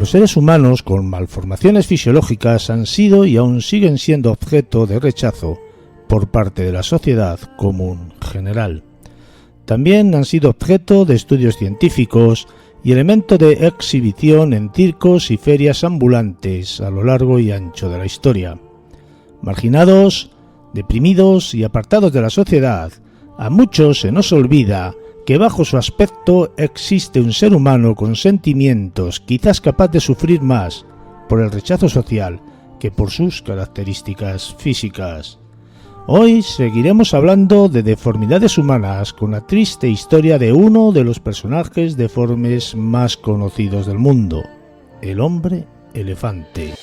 los seres humanos con malformaciones fisiológicas han sido y aún siguen siendo objeto de rechazo por parte de la sociedad común general. También han sido objeto de estudios científicos y elemento de exhibición en circos y ferias ambulantes a lo largo y ancho de la historia. Marginados, deprimidos y apartados de la sociedad, a muchos se nos olvida que bajo su aspecto existe un ser humano con sentimientos, quizás capaz de sufrir más por el rechazo social que por sus características físicas. Hoy seguiremos hablando de deformidades humanas con la triste historia de uno de los personajes deformes más conocidos del mundo, el hombre elefante.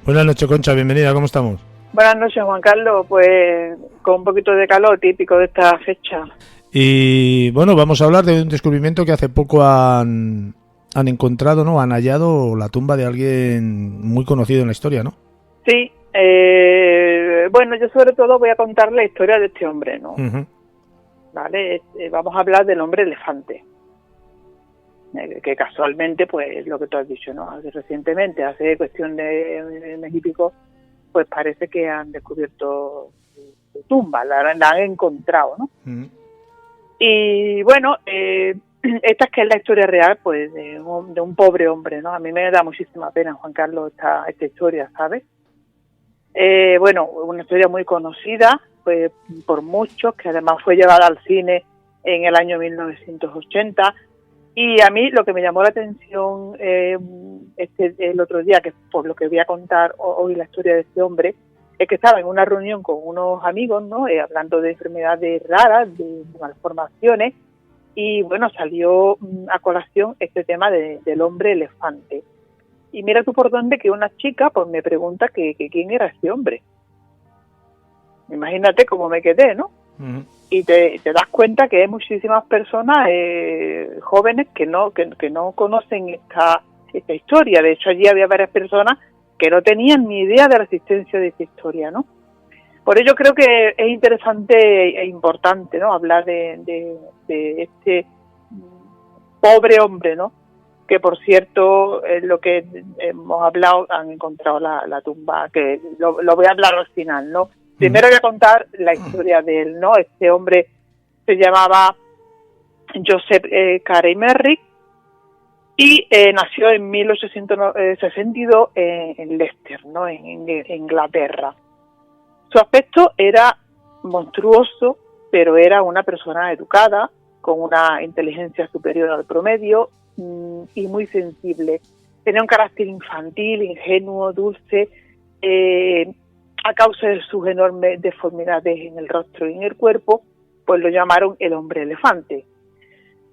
Buenas noches, Concha, bienvenida, ¿cómo estamos? Buenas noches, Juan Carlos, pues con un poquito de calor típico de esta fecha. Y bueno, vamos a hablar de un descubrimiento que hace poco han encontrado, ¿no? Han hallado la tumba de alguien muy conocido en la historia, ¿no? Sí, bueno, yo sobre todo voy a contar la historia de este hombre, ¿no? Uh-huh. Vale, vamos a hablar del hombre elefante. Que casualmente, pues lo que tú has dicho, ¿no? Recientemente, hace cuestión de mes y pico, pues parece que han descubierto su tumba, la han encontrado, ¿no? Uh-huh. Y bueno, esta es que es la historia real, pues, de un pobre hombre, ¿no? A mí me da muchísima pena, Juan Carlos, esta historia, ¿sabes? Bueno, una historia muy conocida, pues, por muchos, que además fue llevada al cine en el año 1980. Y a mí lo que me llamó la atención el otro día, que por lo que voy a contar hoy la historia de este hombre, es que estaba en una reunión con unos amigos, ¿no? Hablando de enfermedades raras, de malformaciones, y bueno, salió a colación este tema del hombre elefante. Y mira tú por dónde que una chica pues me pregunta que quién era este hombre. Imagínate cómo me quedé, ¿no? Uh-huh. Y te das cuenta que hay muchísimas personas jóvenes que no conocen esta historia. De hecho, allí había varias personas que no tenían ni idea de la existencia de esta historia, ¿no? Por ello creo que es interesante e importante, ¿no? Hablar de este pobre hombre, ¿no? Que por cierto, lo que hemos hablado, han encontrado la tumba, que lo voy a hablar al final, ¿no? Primero voy a contar la historia de él, ¿no? Este hombre se llamaba Joseph Carey Merrick y nació en 1862 en Leicester, ¿no? En Inglaterra. Su aspecto era monstruoso, pero era una persona educada, con una inteligencia superior al promedio y muy sensible. Tenía un carácter infantil, ingenuo, dulce, a causa de sus enormes deformidades en el rostro y en el cuerpo, pues lo llamaron el hombre elefante.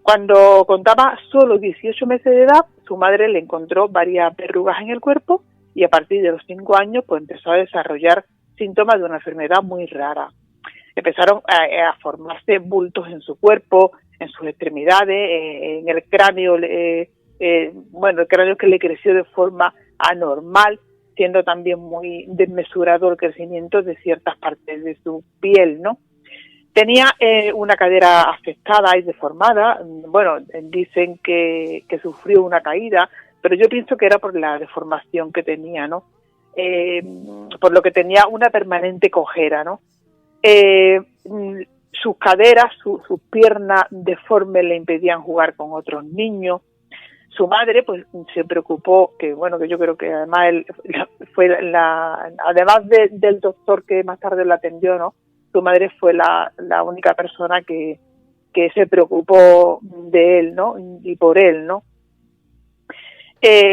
Cuando contaba solo 18 meses de edad, su madre le encontró varias verrugas en el cuerpo y a partir de los 5 años pues empezó a desarrollar síntomas de una enfermedad muy rara. Empezaron a formarse bultos en su cuerpo, en sus extremidades, en el cráneo, el cráneo que le creció de forma anormal, siendo también muy desmesurado el crecimiento de ciertas partes de su piel, ¿no? Tenía una cadera afectada y deformada. Bueno, dicen que sufrió una caída, pero yo pienso que era por la deformación que tenía, ¿no? Por lo que tenía una permanente cojera, ¿no? Sus caderas, sus piernas deformes le impedían jugar con otros niños. Su madre pues se preocupó, que yo creo que además él fue además del doctor que más tarde lo atendió, ¿no? Su madre fue la única persona que se preocupó de él, ¿no? Y por él, ¿no?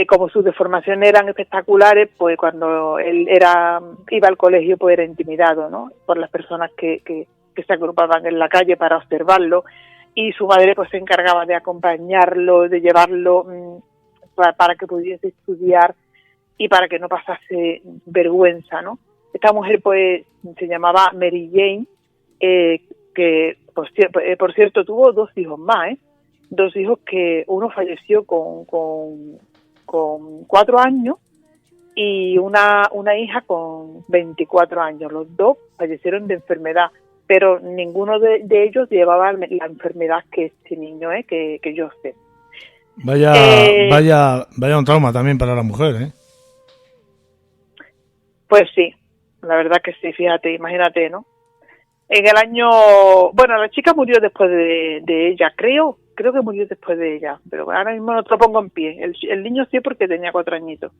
Como sus deformaciones eran espectaculares, pues cuando él iba al colegio pues era intimidado, ¿no? Por las personas que se agrupaban en la calle para observarlo. Y su madre pues se encargaba de acompañarlo, de llevarlo para que pudiese estudiar y para que no pasase vergüenza, ¿no? Esta mujer pues se llamaba Mary Jane, que por cierto tuvo 2 hijos más, 2 hijos que uno falleció con 4 años y una hija con 24 años. Los 2 fallecieron de enfermedad pero ninguno de ellos llevaba la enfermedad que este niño, que yo sé. Vaya un trauma también para la mujer, ¿eh? Pues sí, la verdad que sí, fíjate, imagínate, ¿no? En el año, bueno, la chica murió después de ella, creo que murió después de ella, pero ahora mismo no te lo pongo en pie. El niño sí, porque tenía 4 añitos.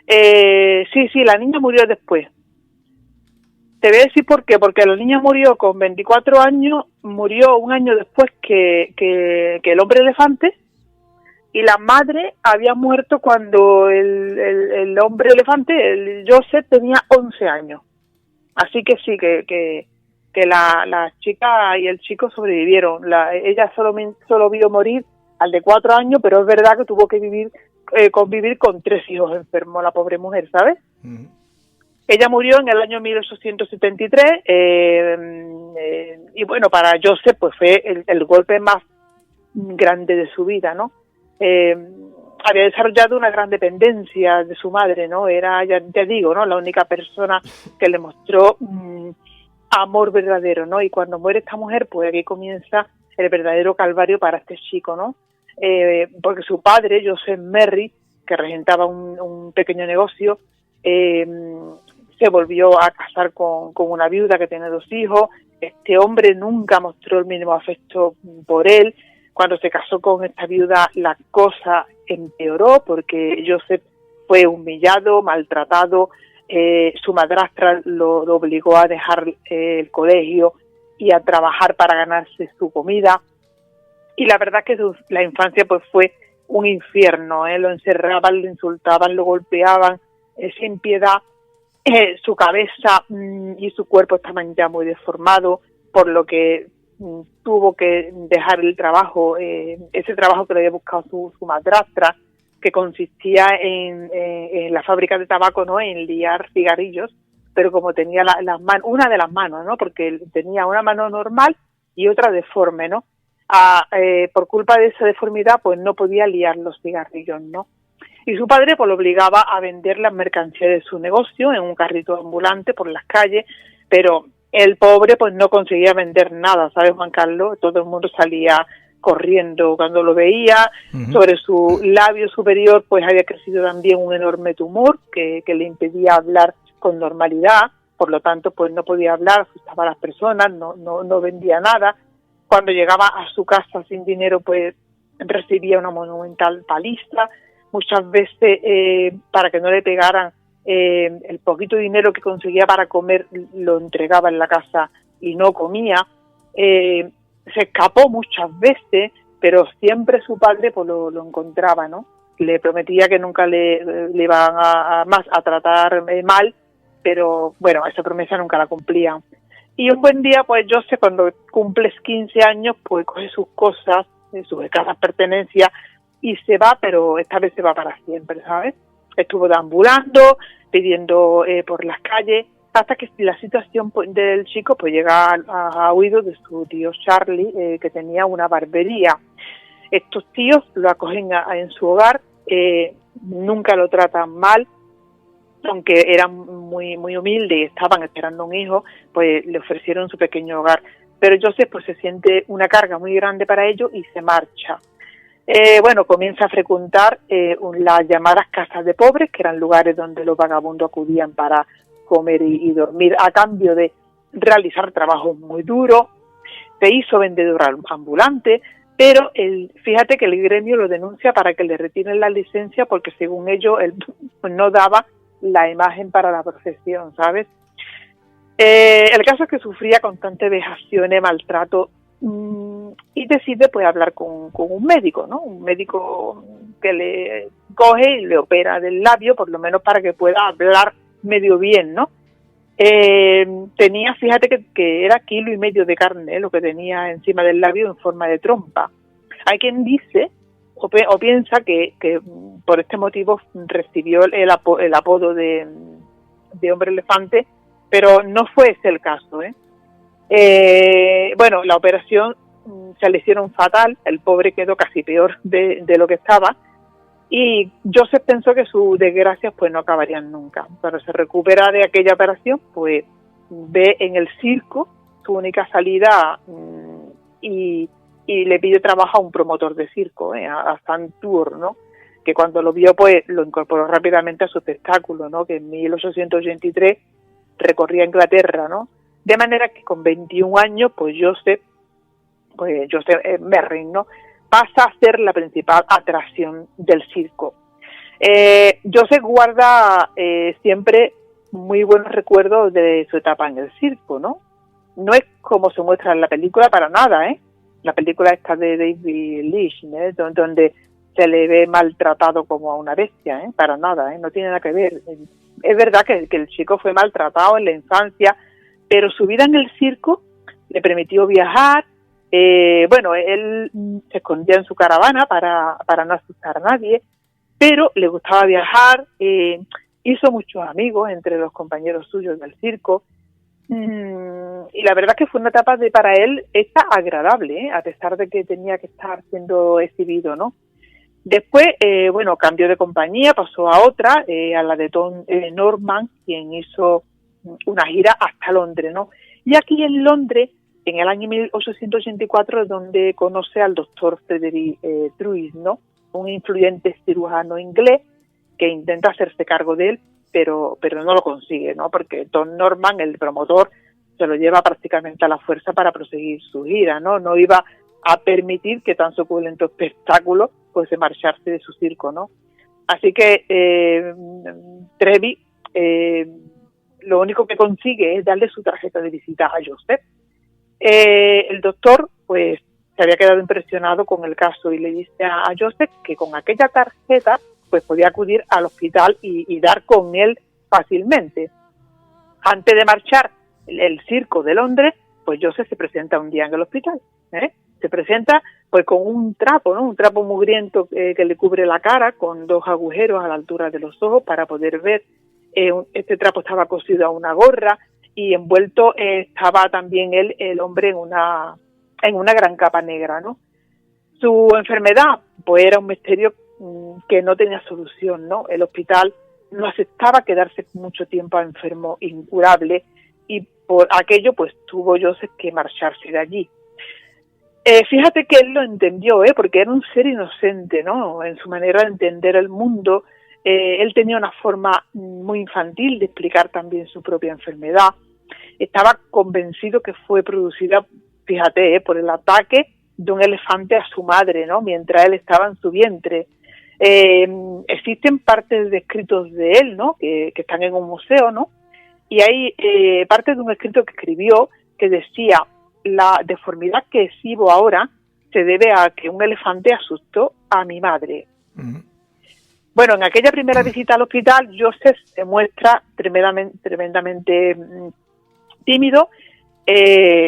Sí, la niña murió después. Te voy a decir por qué, porque la niña murió con 24 años, murió un año después que el hombre elefante, y la madre había muerto cuando el hombre elefante, el Joseph, tenía 11 años. Así que sí, que la chica y el chico sobrevivieron. Ella solo vio morir al de 4 años, pero es verdad que tuvo que convivir con 3 hijos enfermos, la pobre mujer, ¿sabes? Uh-huh. Ella murió en el año 1873 y bueno, para Joseph pues fue el golpe más grande de su vida, ¿no? Había desarrollado una gran dependencia de su madre, ¿no? Era, ya digo, ¿no?, la única persona que le mostró amor verdadero, ¿no? Y cuando muere esta mujer, pues aquí comienza el verdadero calvario para este chico, ¿no? Porque su padre, Joseph Merry, que regentaba un pequeño negocio, se volvió a casar con una viuda que tiene 2 hijos. Este hombre nunca mostró el mínimo afecto por él. Cuando se casó con esta viuda, la cosa empeoró porque Joseph fue humillado, maltratado. Su madrastra lo obligó a dejar el colegio y a trabajar para ganarse su comida. Y la verdad es que la infancia pues fue un infierno, lo encerraban, lo insultaban, lo golpeaban sin piedad. Su cabeza y su cuerpo estaban ya muy deformados, por lo que tuvo que dejar el trabajo, ese trabajo que le había buscado su madrastra, que consistía en la fábrica de tabaco, ¿no?, en liar cigarrillos, pero como tenía una de las manos, ¿no?, porque tenía una mano normal y otra deforme, ¿no? Por culpa de esa deformidad, pues no podía liar los cigarrillos, ¿no? Y su padre pues lo obligaba a vender las mercancías de su negocio en un carrito ambulante por las calles, pero el pobre pues no conseguía vender nada, ¿sabes, Juan Carlos? Todo el mundo salía corriendo cuando lo veía. Uh-huh. Sobre su labio superior pues había crecido también un enorme tumor que le impedía hablar con normalidad, por lo tanto pues no podía hablar, asustaba a las personas, no vendía nada. Cuando llegaba a su casa sin dinero pues recibía una monumental paliza. Muchas veces para que no le pegaran el poquito dinero que conseguía para comer lo entregaba en la casa y no comía. Se escapó muchas veces, pero siempre su padre pues lo encontraba, ¿no? Le prometía que nunca le iban a tratar mal, pero bueno, esa promesa nunca la cumplían. Y un buen día, pues Joseph, cuando cumples 15 años, pues coge sus cosas, sus escasas pertenencias, y se va, pero esta vez se va para siempre, ¿sabes? Estuvo deambulando, pidiendo por las calles, hasta que la situación del chico pues llega a oídos de su tío Charlie, que tenía una barbería. Estos tíos lo acogen en su hogar, nunca lo tratan mal, aunque eran muy muy humildes y estaban esperando un hijo, pues le ofrecieron su pequeño hogar. Pero Joseph pues se siente una carga muy grande para ellos y se marcha. Bueno, comienza a frecuentar las llamadas casas de pobres, que eran lugares donde los vagabundos acudían para comer y dormir a cambio de realizar trabajos muy duros. Se hizo vendedor ambulante, pero fíjate que el gremio lo denuncia para que le retiren la licencia porque según ellos él no daba la imagen para la profesión, ¿sabes? El caso es que sufría constantes vejaciones, maltrato, y decide pues hablar con un médico, ¿no? Un médico que le coge y le opera del labio, por lo menos para que pueda hablar medio bien, ¿no? Tenía, fíjate que era 1,5 kilos de carne, lo que tenía encima del labio en forma de trompa. Hay quien dice o piensa que por este motivo recibió el apodo de hombre elefante, pero no fue ese el caso, ¿eh? Bueno, la operación se le hicieron fatal, el pobre quedó casi peor de lo que estaba, y Joseph pensó que sus desgracias pues no acabarían nunca. Cuando se recupera de aquella operación, pues ve en el circo su única salida y le pidió trabajo a un promotor de circo, a Santour, ¿no? Que cuando lo vio, pues lo incorporó rápidamente a su espectáculo, ¿no? Que en 1883 recorría Inglaterra, ¿no? De manera que con 21 años, pues Joseph Merrin, ¿no? Pasa a ser la principal atracción del circo. Joseph guarda siempre muy buenos recuerdos de su etapa en el circo, ¿no? No es como se muestra en la película para nada, La película esta de David Leitch, donde se le ve maltratado como a una bestia, para nada, no tiene nada que ver. Es verdad que el chico fue maltratado en la infancia, pero su vida en el circo le permitió viajar. Él se escondía en su caravana para no asustar a nadie, pero le gustaba viajar, hizo muchos amigos entre los compañeros suyos del circo, y la verdad que fue una etapa para él agradable, a pesar de que tenía que estar siendo exhibido, ¿no? Después, cambió de compañía, pasó a otra, a la de Tom Norman, quien hizo una gira hasta Londres, ¿no? Y aquí en Londres, en el año 1884, es donde conoce al doctor Frederick Truex, ¿no? Un influyente cirujano inglés que intenta hacerse cargo de él, pero no lo consigue, ¿no? Porque Tom Norman, el promotor, se lo lleva prácticamente a la fuerza para proseguir su gira, ¿no? No iba a permitir que tan suculento espectáculo fuese marcharse de su circo, ¿no? Así que Trevi lo único que consigue es darle su tarjeta de visita a Joseph. El doctor, pues, se había quedado impresionado con el caso y le dice a Joseph que con aquella tarjeta pues podía acudir al hospital y dar con él fácilmente. Antes de marchar el circo de Londres, pues Joseph se presenta un día en el hospital, se presenta pues con un trapo, ¿no? Un trapo mugriento que le cubre la cara, con 2 agujeros a la altura de los ojos para poder ver. Este trapo estaba cosido a una gorra y envuelto estaba también el hombre en una gran capa negra, ¿no? Su enfermedad pues era un misterio que no tenía solución, ¿no? El hospital no aceptaba quedarse mucho tiempo enfermo, incurable, y por aquello pues tuvo Joseph que marcharse de allí. Fíjate que él lo entendió, porque era un ser inocente, ¿no? En su manera de entender el mundo. Él tenía una forma muy infantil de explicar también su propia enfermedad. Estaba convencido que fue producida, fíjate, por el ataque de un elefante a su madre, ¿no? Mientras él estaba en su vientre. Existen partes de escritos de él, ¿no? Que están en un museo, ¿no? Y hay parte de un escrito que escribió que decía: la deformidad que exhibo ahora se debe a que un elefante asustó a mi madre. Uh-huh. Bueno, en aquella primera visita al hospital, Joseph se muestra tremendamente tímido,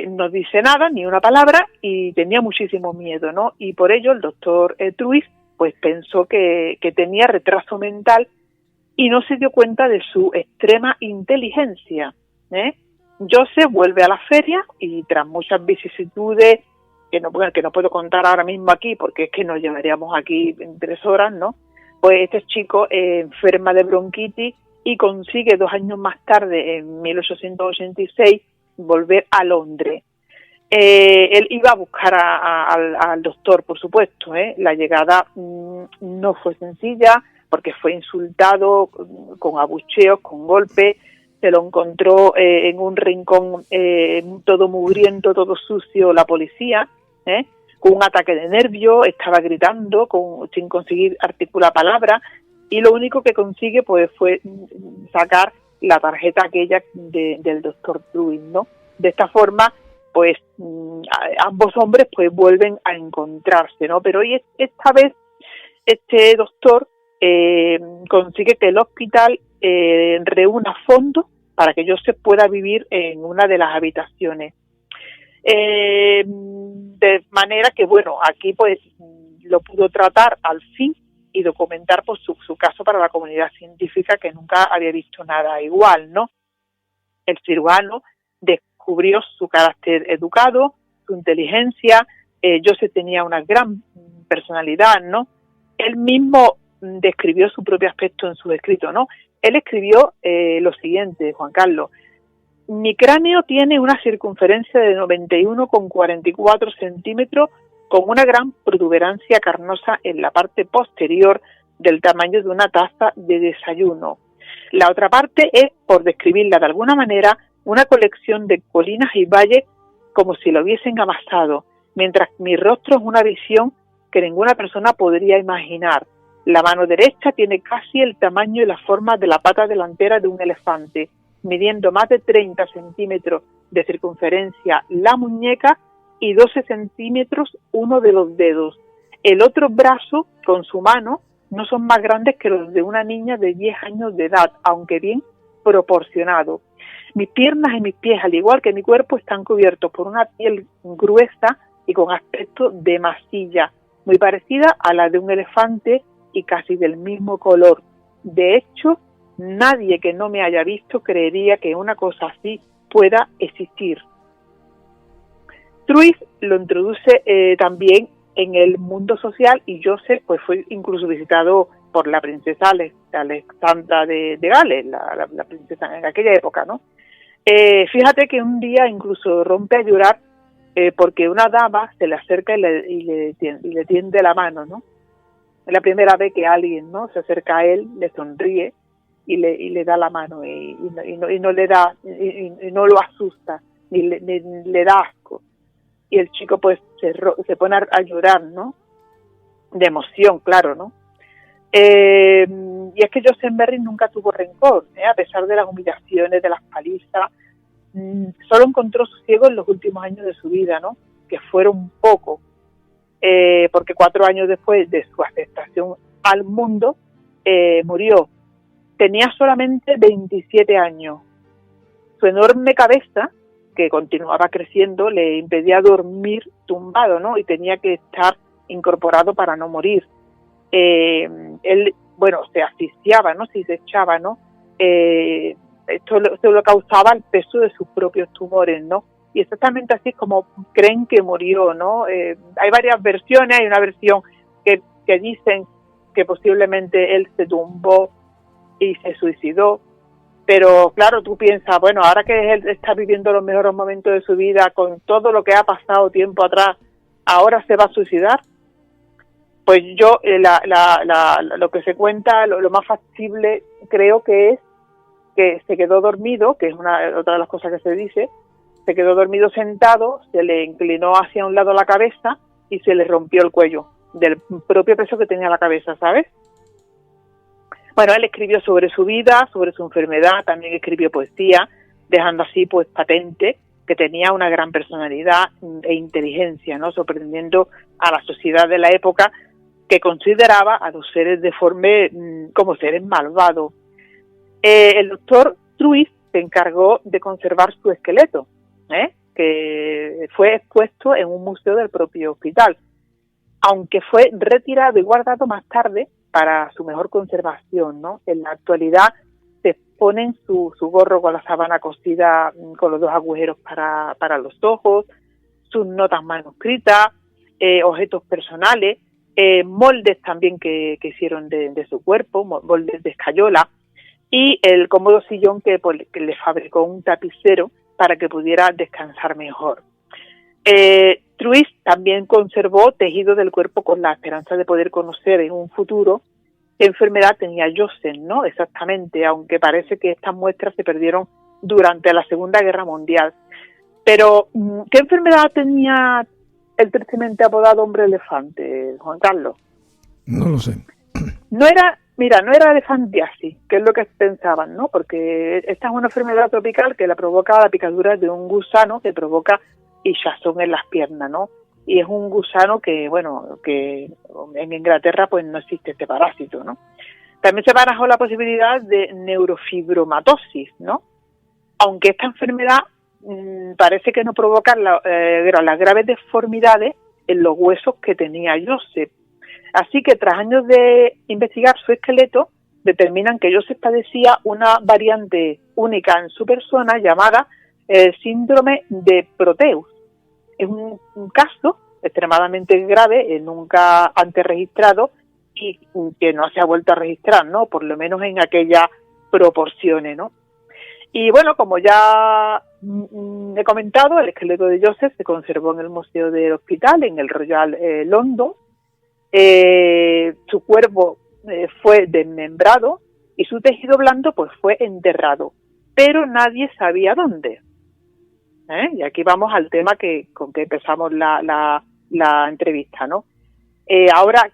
no dice nada, ni una palabra, y tenía muchísimo miedo, ¿no? Y por ello el doctor Truex pues pensó que tenía retraso mental y no se dio cuenta de su extrema inteligencia, Joseph vuelve a la feria y tras muchas vicisitudes que no puedo contar ahora mismo aquí porque es que nos llevaríamos aquí en 3 horas, ¿no? Pues este chico enferma de bronquitis y consigue 2 años más tarde, en 1886, volver a Londres. Él iba a buscar al doctor, por supuesto, La llegada no fue sencilla porque fue insultado con abucheos, con golpes. Se lo encontró en un rincón todo mugriento, todo sucio, la policía, con un ataque de nervios, estaba gritando sin conseguir articular palabras, y lo único que consigue pues fue sacar la tarjeta aquella del doctor Truex, ¿no? De esta forma, pues ambos hombres pues vuelven a encontrarse, ¿no? Pero hoy esta vez este doctor consigue que el hospital reúna fondos para que Joseph pueda vivir en una de las habitaciones. De manera que, bueno, aquí pues lo pudo tratar al fin y documentar pues su caso para la comunidad científica, que nunca había visto nada igual, ¿no? El cirujano descubrió su carácter educado, su inteligencia. Joseph tenía una gran personalidad, ¿no? Él mismo describió su propio aspecto en sus escritos, ¿no? Él escribió lo siguiente, Juan Carlos: Mi cráneo tiene una circunferencia de 91,44 centímetros con una gran protuberancia carnosa en la parte posterior del tamaño de una taza de desayuno. La otra parte es, por describirla de alguna manera, una colección de colinas y valles como si lo hubiesen amasado, mientras mi rostro es una visión que ninguna persona podría imaginar. La mano derecha tiene casi el tamaño y la forma de la pata delantera de un elefante, midiendo más de 30 centímetros de circunferencia la muñeca y 12 centímetros uno de los dedos. El otro brazo, con su mano, no son más grandes que los de una niña de 10 años de edad, aunque bien proporcionado. Mis piernas y mis pies, al igual que mi cuerpo, están cubiertos por una piel gruesa y con aspecto de masilla, muy parecida a la de un elefante y casi del mismo color. De hecho, nadie que no me haya visto creería que una cosa así pueda existir. Truys lo introduce también en el mundo social, y Joseph pues fue incluso visitado por la princesa Alexandra de Gales, la princesa en aquella época, ¿no? Fíjate que un día incluso rompe a llorar porque una dama se le acerca y le tiende la mano, ¿no? Es la primera vez que alguien, ¿no?, se acerca a él, le sonríe y le da la mano y no le da y no lo asusta ni le da asco. Y el chico pues se pone a llorar, ¿no?, de emoción, claro, ¿no? Y es que Joseph Merry nunca tuvo rencor, a pesar de las humillaciones, de las palizas. Solo encontró sosiego en los últimos años de su vida, ¿no?, que fueron poco, porque 4 años después de su aceptación al mundo, murió. Tenía solamente 27 años. Su enorme cabeza, que continuaba creciendo, le impedía dormir tumbado, ¿no?, y tenía que estar incorporado para no morir. Él, bueno, se asfixiaba, ¿no?, si se echaba, ¿no? Esto lo causaba el peso de sus propios tumores, ¿no? Y exactamente así es como creen que murió, ¿no? Hay varias versiones. Hay una versión que dicen que posiblemente él se tumbó y se suicidó, pero claro, tú piensas, bueno, ahora que él está viviendo los mejores momentos de su vida, con todo lo que ha pasado tiempo atrás, ¿ahora se va a suicidar? Pues yo, lo que se cuenta, lo más factible creo que es que se quedó dormido, que es otra de las cosas que se dice. Se quedó dormido sentado, se le inclinó hacia un lado la cabeza y se le rompió el cuello del propio peso que tenía la cabeza, ¿sabes? Bueno, él escribió sobre su vida, sobre su enfermedad, también escribió poesía, dejando así pues patente que tenía una gran personalidad e inteligencia, ¿no?, sorprendiendo a la sociedad de la época, que consideraba a los seres deformes como seres malvados. El doctor Truys se encargó de conservar su esqueleto, que fue expuesto en un museo del propio hospital, aunque fue retirado y guardado más tarde para su mejor conservación, ¿no? En la actualidad se exponen su gorro con la sábana cosida con los 2 agujeros para los ojos, sus notas manuscritas, objetos personales, moldes también que hicieron de su cuerpo, moldes de escayola, y el cómodo sillón que le fabricó un tapicero para que pudiera descansar mejor. Truys también conservó tejido del cuerpo con la esperanza de poder conocer en un futuro qué enfermedad tenía Joseph, ¿no?, exactamente, aunque parece que estas muestras se perdieron durante la Segunda Guerra Mundial. Pero, ¿qué enfermedad tenía el tristemente apodado hombre elefante, Juan Carlos? No lo sé. No era elefantiasis, que es lo que pensaban, ¿no? Porque esta es una enfermedad tropical que la provoca la picadura de un gusano que provoca hinchazón en las piernas, ¿no? Y es un gusano que, bueno, que en Inglaterra pues no existe este parásito, ¿no? También se barajó la posibilidad de neurofibromatosis, ¿no? Aunque esta enfermedad parece que no provoca las graves deformidades en los huesos que tenía Joseph. Así que tras años de investigar su esqueleto, determinan que Joseph padecía una variante única en su persona llamada síndrome de Proteus. Es un caso extremadamente grave, nunca antes registrado y que no se ha vuelto a registrar, ¿no?, por lo menos en aquellas proporciones, ¿no? Y bueno, como ya he comentado, el esqueleto de Joseph se conservó en el Museo del Hospital, en el Royal London. Su cuerpo fue desmembrado y su tejido blando pues fue enterrado, pero nadie sabía dónde. Y aquí vamos al tema con que empezamos la entrevista, ¿no? Ahora,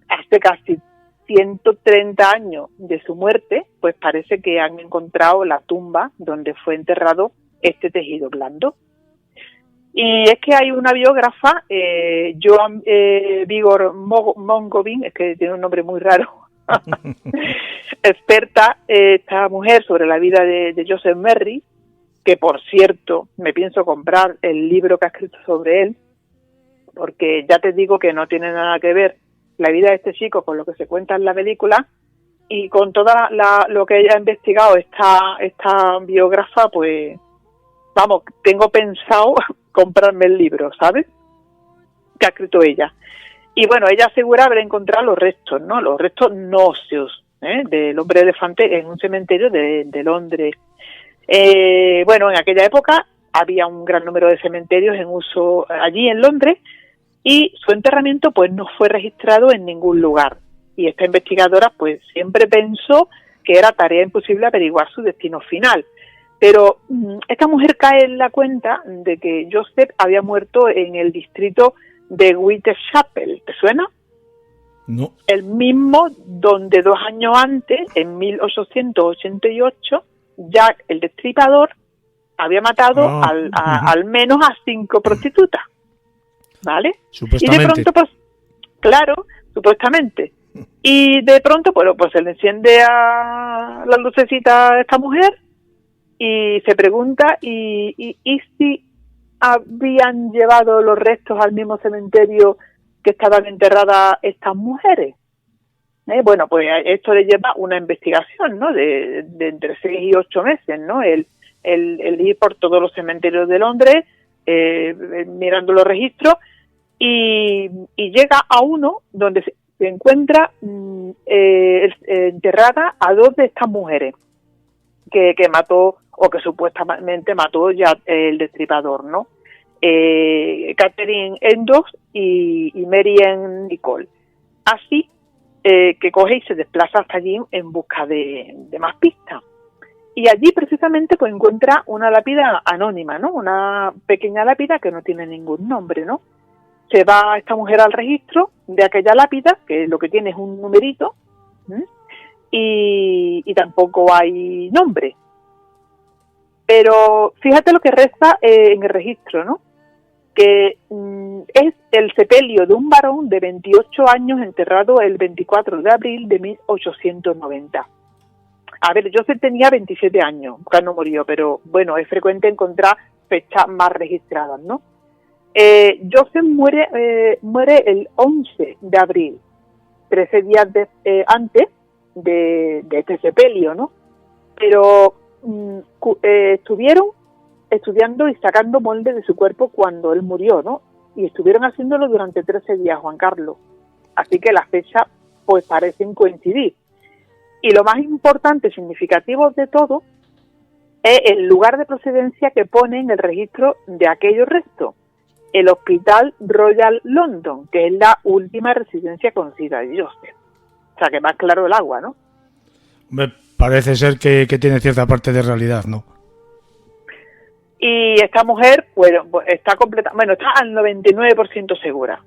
hace casi 130 años de su muerte, pues parece que han encontrado la tumba donde fue enterrado este tejido blando. Y es que hay una biógrafa, Joan Vigor Mongovin, es que tiene un nombre muy raro, experta, esta mujer, sobre la vida de Joseph Merry, que por cierto me pienso comprar el libro que ha escrito sobre él, porque ya te digo que no tiene nada que ver la vida de este chico con lo que se cuenta en la película, y con toda lo que ella ha investigado esta biógrafa, pues vamos, tengo pensado comprarme el libro, ¿sabes?, que ha escrito ella. Y bueno, ella asegura haber encontrado los restos, ¿no?, los restos no óseos del hombre elefante en un cementerio de Londres. Bueno, en aquella época había un gran número de cementerios en uso allí en Londres, y su enterramiento pues no fue registrado en ningún lugar. Y esta investigadora pues siempre pensó que era tarea imposible averiguar su destino final. Pero esta mujer cae en la cuenta de que Joseph había muerto en el distrito de Whitechapel. ¿Te suena? No. El mismo donde 2 años antes, en 1888, Jack el Destripador había matado al menos a 5 prostitutas. ¿Vale? Supuestamente. Y de pronto, pues, claro, supuestamente. Y de pronto, pues se le enciende a la lucecita a esta mujer y se pregunta, ¿y si habían llevado los restos al mismo cementerio que estaban enterradas estas mujeres? Bueno, pues esto le lleva una investigación, ¿no?, de entre 6 y 8 meses, ¿no? El ir por todos los cementerios de Londres, mirando los registros, y llega a uno donde se encuentra enterrada a 2 de estas mujeres que mató, o que supuestamente mató ya el Destripador, ¿no? Catherine Enders y Mary Ann Nicole. Así que coge y se desplaza hasta allí en busca de más pistas. Y allí precisamente pues encuentra una lápida anónima, ¿no? Una pequeña lápida que no tiene ningún nombre, ¿no? Se va esta mujer al registro de aquella lápida, que lo que tiene es un numerito, y tampoco hay nombre. Pero fíjate lo que resta en el registro, ¿no? Que es el sepelio de un varón de 28 años enterrado el 24 de abril de 1890. A ver, Joseph tenía 27 años cuando murió, pero bueno, es frecuente encontrar fechas más registradas, ¿no? Joseph muere el 11 de abril, 13 días antes de este sepelio, ¿no? Pero estuvieron estudiando y sacando moldes de su cuerpo cuando él murió, ¿no? Y estuvieron haciéndolo durante 13 días, Juan Carlos. Así que las fechas pues parecen coincidir. Y lo más importante, significativo de todo, es el lugar de procedencia que pone en el registro de aquellos restos: el Hospital Royal London, que es la última residencia conocida de Joseph. O sea, que más claro el agua, ¿no? Me parece ser que tiene cierta parte de realidad, ¿no? Y esta mujer, bueno, está está al 99% segura,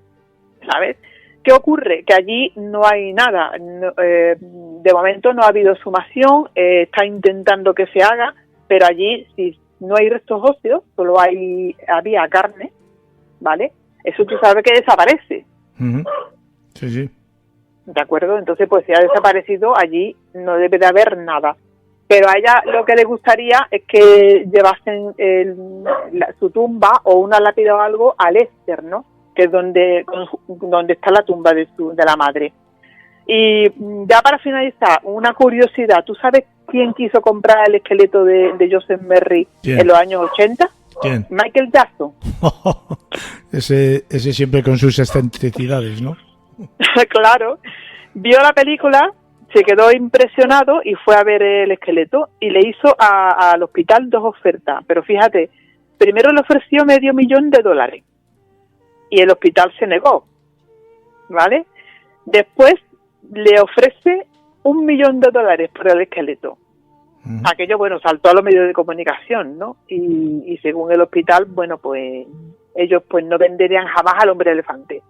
¿sabes? ¿Qué ocurre? Que allí no hay nada. De momento no ha habido exhumación, está intentando que se haga, pero allí si no hay restos óseos, solo había carne, ¿vale? Eso tú sabes que desaparece. Uh-huh. Sí, sí. ¿De acuerdo? Entonces, pues si ha desaparecido, allí no debe de haber nada. Pero a ella lo que le gustaría es que llevasen su tumba o una lápida o algo a Leicester, ¿no? Que es donde está la tumba de la madre. Y ya para finalizar, una curiosidad. ¿Tú sabes quién quiso comprar el esqueleto de Joseph Merry en los años 80? ¿Quién? Michael Jackson. ese siempre con sus excentricidades, ¿no? Claro. Vio la película se quedó impresionado y fue a ver el esqueleto y le hizo al hospital 2 ofertas. Pero fíjate, primero le ofreció $500,000 y el hospital se negó, ¿vale? Después le ofrece $1,000,000 por el esqueleto. Aquello, bueno, saltó a los medios de comunicación, ¿no? Y según el hospital, bueno, pues ellos pues no venderían jamás al hombre elefante.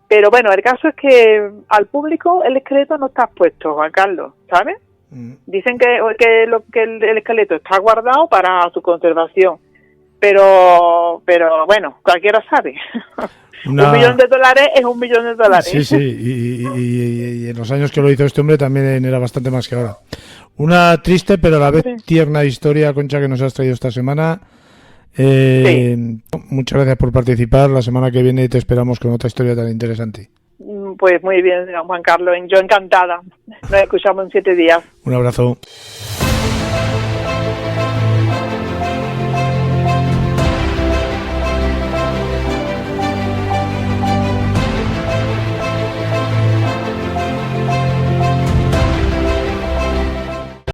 Pero bueno, el caso es que al público el esqueleto no está expuesto, Juan Carlos, ¿sabes? Dicen que el esqueleto está guardado para su conservación. Pero bueno, cualquiera sabe. $1,000,000 es $1,000,000. Sí, y en los años que lo hizo este hombre también era bastante más que ahora. Una triste pero a la vez tierna historia, Concha, que nos has traído esta semana. Muchas gracias por participar. La semana que viene te esperamos con otra historia tan interesante. Pues muy bien, Juan Carlos, yo encantada. Nos escuchamos en 7 días. Un abrazo.